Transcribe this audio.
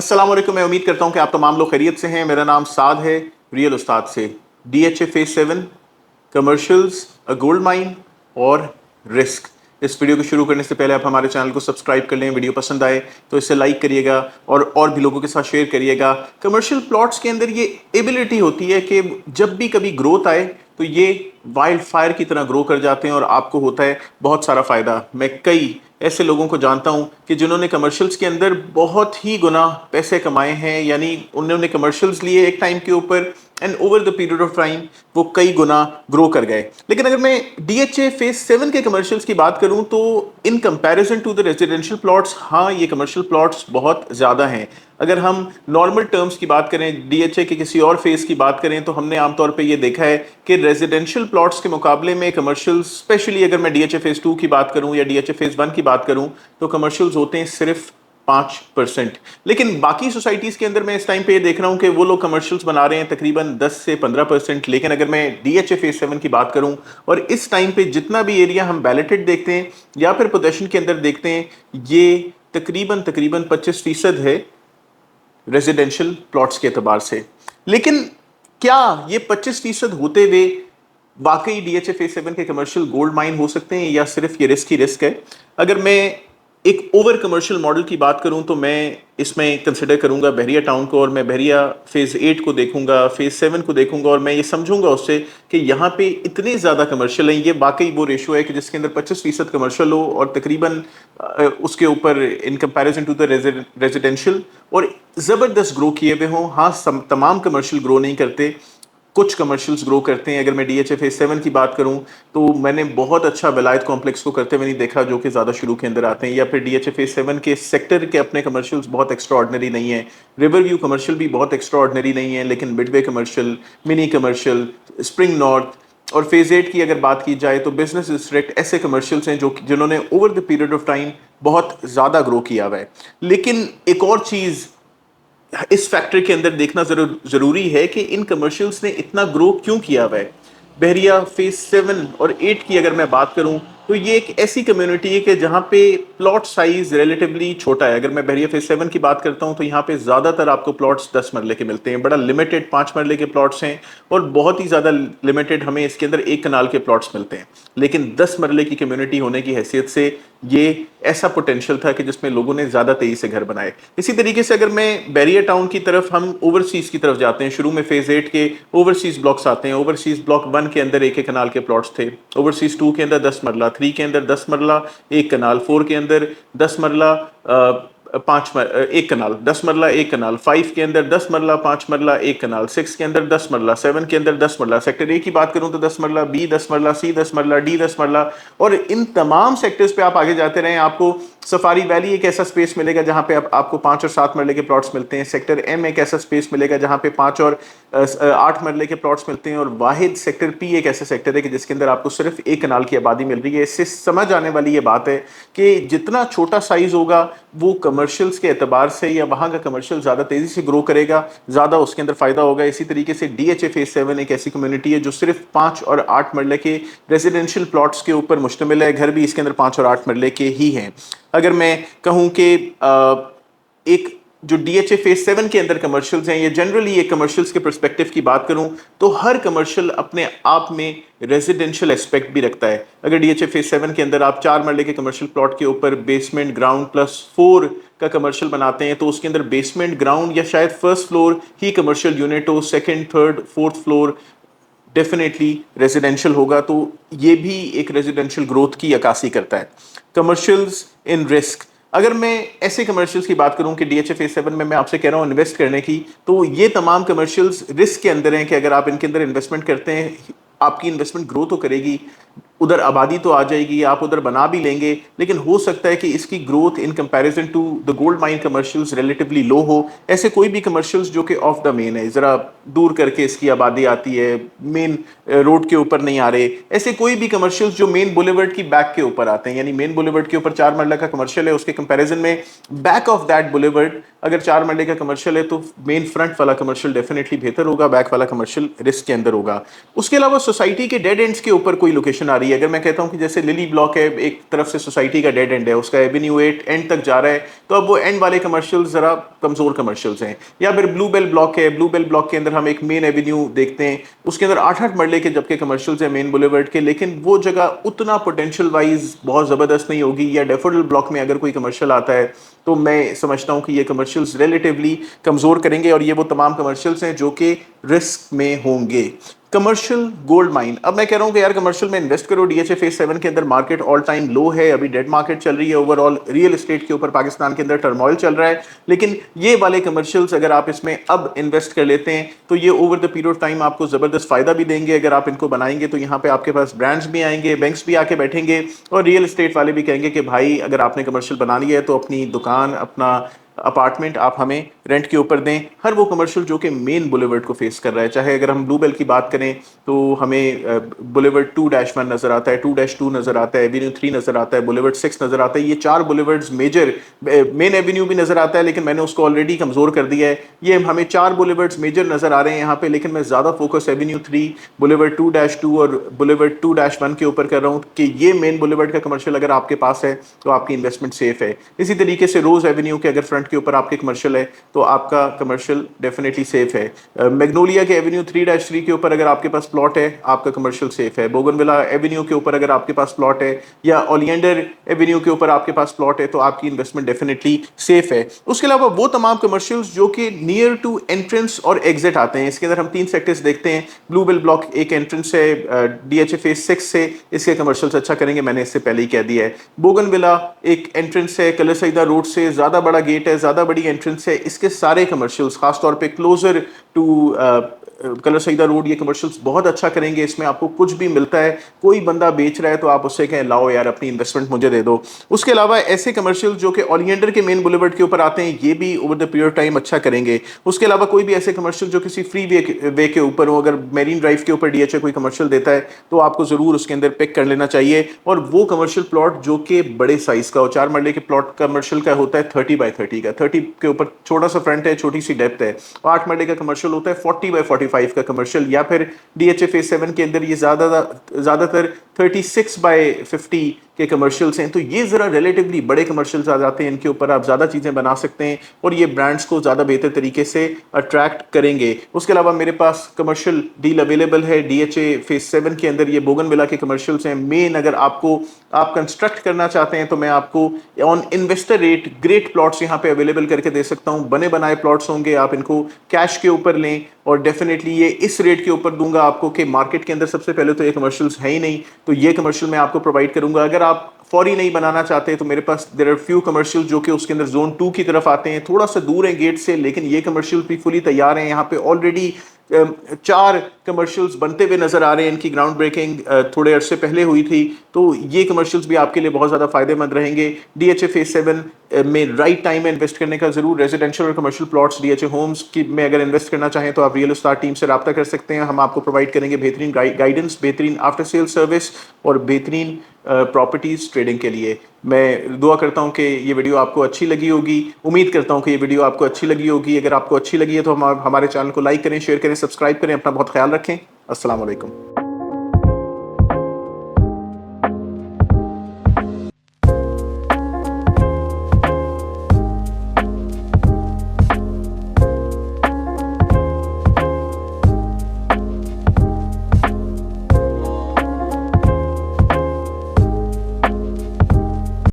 अस्सलाम वालेकुम। मैं उम्मीद करता हूं कि आप तमाम लोग खैरियत से हैं। मेरा नाम साद है, रियल उस्ताद से। DHA phase 7, commercials, a gold mine और रिस्क। इस वीडियो को शुरू करने से पहले आप हमारे चैनल को सब्सक्राइब कर लें। वीडियो पसंद आए तो इसे लाइक करिएगा और भी लोगों के साथ शेयर करिएगा। कमर्शियल प्लॉट्स के अंदर ये एबिलिटी होती है कि जब भी कभी ग्रोथ आए तो ये वाइल्ड फायर की तरह ग्रो कर जाते हैं और आपको होता है बहुत सारा फायदा। मैं कई ऐसे लोगों को जानता हूं कि जिन्होंने कमर्शियल्स के अंदर बहुत ही गुना पैसे कमाए हैं, यानी उन्होंने कमर्शियल्स लिए एक टाइम के ऊपर and over the period of time वो कई गुना ग्रो कर गए। लेकिन अगर मैं DHA फेज 7 के कमर्शियल्स की बात करूं तो in comparison to the residential plots, हाँ ये कमर्शियल प्लॉट्स बहुत ज़्यादा हैं। अगर हम नॉर्मल टर्म्स की बात करें, DHA के किसी और फेज की बात करें, तो हमने आमतौर पे ये देखा है कि रेजिडेंशियल प्लॉट्स के मुकाबले में कमर्शियल, स्पेशली अगर मैं DHA फेज 2 की बात करूं या DHA फेज 1 की बात करूं, तो कमर्शियल्स होते हैं सिर्फ 5%। लेकिन बाकी सोसाइटीज के अंदर मैं इस टाइम पे ये देख रहा हूं कि वो लोग कमर्शियल्स बना रहे हैं तकरीबन 10 से 15%। लेकिन अगर मैं DHA फेज 7 की बात करूं और इस टाइम पे जितना भी एरिया हम बैलेटेड देखते हैं या फिर पोजेशन के अंदर देखते हैं, ये तकरीबन तकरीबन 25% है रेजिडेंशियल प्लॉट्स के एतबार से। लेकिन क्या ये 25% होते हुए वाकई DHA फेज 7 के कमर्शियल गोल्ड माइन हो सकते हैं या सिर्फ ये रिस्क ही रिस्क है? अगर मैं एक ओवर कमर्शियल मॉडल की बात करूं तो मैं इसमें कंसिडर करूंगा बहरिया टाउन को, और मैं बहरिया फेज 8 को देखूंगा, फेज 7 को देखूंगा, और मैं ये समझूंगा उससे कि यहाँ पे इतने ज़्यादा कमर्शियल हैं। ये वाकई वो रेशो है कि जिसके अंदर 25% कमर्शियल हो और तकरीबन उसके ऊपर in comparison to the residential और ज़बरदस्त ग्रो किए हुए हों। हाँ, तमाम कमर्शियल ग्रो नहीं करते, कुछ कमर्शियल्स ग्रो करते हैं। अगर मैं DHA फेज 7 की बात करूं तो मैंने बहुत अच्छा विलायत कॉम्प्लेक्स को करते हुए नहीं देखा, जो कि ज़्यादा शुरू के अंदर आते हैं, या फिर DHA फेज 7 के सेक्टर के अपने कमर्शियल्स बहुत एक्स्ट्रा ऑर्डनरी नहीं है। रिवर व्यू कमर्शियल भी बहुत एक्स्ट्रा ऑर्डनरी नहीं है, लेकिन Midway commercial, mini commercial, spring north और फेज 8 की अगर बात की जाए तो बिजनेस डिस्ट्रिक्ट ऐसे कमर्शियल्स हैं जो जिन्होंने over the period of time बहुत ज़्यादा ग्रो किया हुआ है। लेकिन एक और चीज़ इस फैक्टर के अंदर देखना जरूरी है कि इन कमर्शियल्स ने इतना ग्रो क्यों किया हुआ है। बहरिया फेज 7 और 8 की अगर मैं बात करूं तो ये एक ऐसी कम्युनिटी है कि जहां पे प्लॉट साइज रिलेटिवली छोटा है। अगर मैं बहरिया फेज 7 की बात करता हूं तो यहाँ पे ज़्यादातर आपको प्लॉट्स 10 मरले के मिलते हैं, बड़ा लिमिटेड 5 मरले के प्लॉट्स हैं, और बहुत ही ज़्यादा लिमिटेड हमें इसके अंदर 1 कनाल के प्लॉट्स मिलते हैं। लेकिन 10 मरले की कम्युनिटी होने की हैसियत से ये ऐसा पोटेंशियल था कि जिसमें लोगों ने ज़्यादा तेज़ी से घर बनाए। इसी तरीके से अगर मैं बैरियर टाउन की तरफ, हम ओवरसीज़ की तरफ जाते हैं, शुरू में फेज 8 के ओवरसीज़ ब्लॉक्स आते हैं। ओवरसीज़ ब्लॉक 1 के अंदर 1 कनाल के प्लॉट्स थे, ओवरसीज़ 2 के अंदर 10 मरला, 3 के अंदर 10 मरला 1 कनाल, 4 के अंदर 10 मरला 1 कनाल, 10 मरला 1 कनाल, 5 के अंदर 10 मरला 5 मरला 1 कनाल, 6 के अंदर 10 मरला, 7 के अंदर 10 मरला, सेक्टर A की बात करूं तो 10 मरला, B 10 मरला, C 10 मरला, D 10 मरला। और इन तमाम सेक्टर्स पे आप आगे जाते रहें, आपको सफारी वैली एक ऐसा स्पेस मिलेगा जहां पे आपको 5 और 7 मरले के प्लॉट्स मिलते हैं। सेक्टर M एक ऐसा स्पेस मिलेगा जहां पे 5 और 8 मरले के प्लॉट्स मिलते हैं। और वाहिद सेक्टर P एक ऐसा सेक्टर है कि जिसके अंदर आपको सिर्फ 1 कनाल की आबादी मिल रही है। इससे समझ आने वाली ये बात है कि जितना छोटा साइज होगा वो कमर्शियल्स के एतबार से, या वहाँ का कमर्शियल ज़्यादा तेज़ी से ग्रो करेगा, ज़्यादा उसके अंदर फ़ायदा होगा। इसी तरीके से DHA फेज 7 एक ऐसी कम्युनिटी है जो सिर्फ 5 और 8 मरले के रेजिडेंशियल प्लॉट्स के ऊपर मुश्तमिल है। घर भी इसके अंदर 5 और 8 मरले के ही हैं। अगर मैं कहूँ कि एक जो DHA फेज 7 के अंदर कमर्शियल्स हैं, ये जनरली एक कमर्शियल्स के पर्सपेक्टिव की बात करूं तो हर कमर्शियल अपने आप में रेजिडेंशियल एस्पेक्ट भी रखता है। अगर DHA फेज 7 के अंदर आप 4 मरले के कमर्शियल प्लॉट के ऊपर बेसमेंट ग्राउंड +4 का कमर्शियल बनाते हैं तो उसके अंदर बेसमेंट ग्राउंड या शायद फर्स्ट फ्लोर ही कमर्शियल यूनिट हो, second third fourth floor definitely residential होगा। तो ये भी एक रेजिडेंशियल ग्रोथ की अक्कासी करता है। कमर्शियल्स इन रिस्क, अगर मैं ऐसे कमर्शियल्स की बात करूं कि DHA फेज 7 में मैं आपसे कह रहा हूं इन्वेस्ट करने की, तो ये तमाम कमर्शियल्स रिस्क के अंदर हैं कि अगर आप इनके अंदर इन्वेस्टमेंट करते हैं, आपकी इन्वेस्टमेंट ग्रो तो करेगी, उधर आबादी तो आ जाएगी, आप उधर बना भी लेंगे, लेकिन हो सकता है कि इसकी growth in comparison to the gold mine commercials relatively low हो। ऐसे कोई भी कमर्शियल्स जो कि ऑफ द मेन है, ज़रा दूर करके इसकी आबादी आती है, मेन रोड के ऊपर नहीं आ रहे, ऐसे कोई भी कमर्शियल्स जो मेन बुलेवर्ड की बैक के ऊपर आते हैं, यानी मेन बुलेवर्ड के ऊपर 4 मरला का कमर्शियल है, उसके कंपैरिजन में बैक ऑफ दैट बुलेवर्ड अगर 4 मरले का कमर्शियल है तो मेन फ्रंट वाला कमर्शियल डेफिनेटली बेहतर होगा, बैक वाला कमर्शियल रिस्क के अंदर होगा। उसके अलावा सोसाइटी के डेड एंड्स के ऊपर कोई लोकेशन आ रही है, चाहिए। अगर मैं कहता हूँ कि जैसे लिली ब्लॉक है, एक तरफ से सोसाइटी का डेड एंड है, उसका एवेन्यू 8 एंड तक जा रहा है, तो अब वो एंड वाले कमर्शियल्स जरा कमजोर कमर्शियल्स हैं। या फिर ब्लू बेल ब्लॉक है, ब्लू बेल ब्लॉक के अंदर हम एक मेन एवेन्यू देखते हैं, उसके अंदर 8-8 मरले के जबकि कमर्शियल्स हैं मेन बुलेवर्ड के, लेकिन वो जगह उतना पोटेंशियल वाइज बहुत जबरदस्त नहीं होगी। या डेफोडिल ब्लॉक में अगर कोई कमर्शियल आता है तो मैं समझता हूं कि ये कमर्शियल्स रिलेटिवली कमजोर करेंगे, और ये वो तमाम कमर्शियल्स हैं जो कि रिस्क में होंगे। कमर्शियल गोल्ड माइन, अब मैं कह रहा हूं कि यार कमर्शियल में इन्वेस्ट करो। डीएचए फेज 7 के अंदर मार्केट ऑल टाइम लो है, अभी डेड मार्केट चल रही है, ओवरऑल रियल एस्टेट के ऊपर पाकिस्तान के अंदर टर्मोइल चल रहा है, लेकिन ये वाले कमर्शियल्स अगर आप इसमें अब इन्वेस्ट कर लेते हैं तो ये over the period of time आपको जबरदस्त फायदा भी देंगे। अगर आप इनको बनाएंगे तो यहाँ पे आपके पास ब्रांड्स भी आएंगे, बैंक्स भी आके बैठेंगे, और रियल एस्टेट वाले भी कहेंगे कि भाई अगर आपने कमर्शियल बना लिया है तो अपनी दुकान, अपना अपार्टमेंट आप हमें रेंट के ऊपर दें। हर वो कमर्शियल जो कि मेन बुलेवर्ड को फेस कर रहा है, चाहे अगर हम ब्लू बेल की बात करें तो हमें बुलेवर्ड 2-1 नजर आता है, 2-2 नजर आता है, एवेन्यू 3 नजर आता है, बुलेवर्ड 6 नजर आता है। ये 4 बुलेवर्ड्स मेजर, मेन एवेन्यू भी नजर आता है लेकिन मैंने उसको ऑलरेडी कमजोर कर दिया है। ये हमें 4 बुलेवर्ड्स मेजर नजर आ रहे हैं यहाँ पे, लेकिन मैं ज्यादा फोकस एवेन्यू 3, बुलेवर्ड 2-2 और बुलेवर्ड 2-1 के ऊपर कर रहा हूँ कि ये मेन बुलेवर्ड का कमर्शियल अगर आपके पास है तो आपकी इन्वेस्टमेंट सेफ है। इसी तरीके से रोज एवेन्यू के अगर फ्रंट के ऊपर आपके कमर्शियल है तो आपका कमर्शियल डेफिनेटली सेफ है। मैग्नोलिया के एवेन्यू 3-3 के ऊपर अगर आपके पास प्लॉट है आपका कमर्शियल सेफ है। बोगनविला एवेन्यू के ऊपर अगर आपके पास प्लॉट है या ओलियंडर एवेन्यू के ऊपर आपके पास प्लॉट है तो आपकी इन्वेस्टमेंट डेफिनेटली सेफ है। उसके अलावा वो तमाम कमर्शियल्स जो कि नियर टू एंट्रेंस और एग्जिट आते हैं, इसके अंदर हम 3 सेक्टर्स देखते हैं। ब्लू बेल ब्लॉक एक एंट्रेंस है, डीएचए फेज 6 से इसके कमर्शियल्स अच्छा करेंगे, मैंने इससे पहले ही कह दिया है। बोगनविला एक एंट्रेंस है, कलर सईदा रोड से ज्यादा बड़ा गेट है, ज्यादा बड़ी एंट्रेंस है, इसके सारे कमर्शियल्स खासतौर पे क्लोजर टू कलर सईदा रोड ये कमर्शियल्स बहुत अच्छा करेंगे। इसमें आपको कुछ भी मिलता है, कोई बंदा बेच रहा है तो आप उससे कहें लाओ यार अपनी इन्वेस्टमेंट मुझे दे दो। उसके अलावा ऐसे कमर्शियल जो कि ओलियंडर के मेन बुलेवर्ड के ऊपर आते हैं ये भी ओवर द पीरियड टाइम अच्छा करेंगे। उसके अलावा कोई भी ऐसे कमर्शियल जो किसी फ्री वे के ऊपर हो, अगर मेरीन ड्राइव के ऊपर डीएचए कोई कमर्शियल देता है तो आपको जरूर उसके अंदर पिक कर लेना चाहिए। और वो कमर्शियल प्लॉट जो कि बड़े साइज का हो, 4 मरले के प्लॉट कमर्शियल का होता है 30x30 का, 30 के ऊपर छोटा सा फ्रंट है, छोटी सी डेप्थ है। 8 मरले का कमर्शियल होता है 40x45 का कमर्शियल, या फिर डीएचए फेज 7 के अंदर ये ज्यादातर 36x50 के कमर्शियल्स हैं। तो ये जरा रिलेटिवली बड़े कमर्शियल्स आ जाते हैं, इनके ऊपर आप ज्यादा चीजें बना सकते हैं और ये ब्रांड्स को ज्यादा बेहतर तरीके से अट्रैक्ट करेंगे। उसके अलावा मेरे पास कमर्शियल डील अवेलेबल है डीएचए फेज 7 के अंदर, ये बोगनविला के कमर्शियल्स हैं मेन। अगर आप कंस्ट्रक्ट करना चाहते हैं तो मैं आपको on investor rate great plots यहाँ पे अवेलेबल करके दे सकता हूँ। बने बनाए प्लॉट्स होंगे, आप इनको कैश के ऊपर लें, और डेफिनेटली ये इस रेट के ऊपर दूंगा आपको कि मार्केट के अंदर सबसे पहले तो ये कमर्शियल्स है ही नहीं, तो ये कमर्शियल मैं आपको प्रोवाइड करूंगा। अगर आप फौरी नहीं बनाना चाहते तो मेरे पास देयर आर फ्यू कमर्शियल जो कि उसके अंदर जोन 2 की तरफ आते हैं, थोड़ा सा दूर है गेट से, लेकिन ये कमर्शियल भी फुली तैयार हैं। यहाँ पे ऑलरेडी 4 कमर्शियल्स बनते हुए नजर आ रहे हैं, इनकी ग्राउंड ब्रेकिंग थोड़े अरसे पहले हुई थी, तो ये कमर्शियल्स भी आपके लिए बहुत ज़्यादा फायदेमंद रहेंगे। डीएचए फेज 7 में राइट टाइम में इन्वेस्ट करने का जरूर, रेजिडेंशियल और कमर्शियल प्लॉट्स डीएचए होम्स की में अगर इन्वेस्ट करना चाहें तो आप रियल स्टार टीम से रब्ता कर सकते हैं। हम आपको प्रोवाइड करेंगे बेहतरीन गाइडेंस, बेहतरीन आफ्टर सेल सर्विस और बेहतरीन प्रॉपर्टीज ट्रेडिंग के लिए। मैं दुआ करता हूं कि ये वीडियो आपको अच्छी लगी होगी, उम्मीद करता हूं कि ये वीडियो आपको अच्छी लगी होगी। अगर आपको अच्छी लगी है तो हमारे चैनल को लाइक करें, शेयर करें, सब्सक्राइब करें। अपना बहुत ख्याल रखें। अस्सलाम वालेकुम।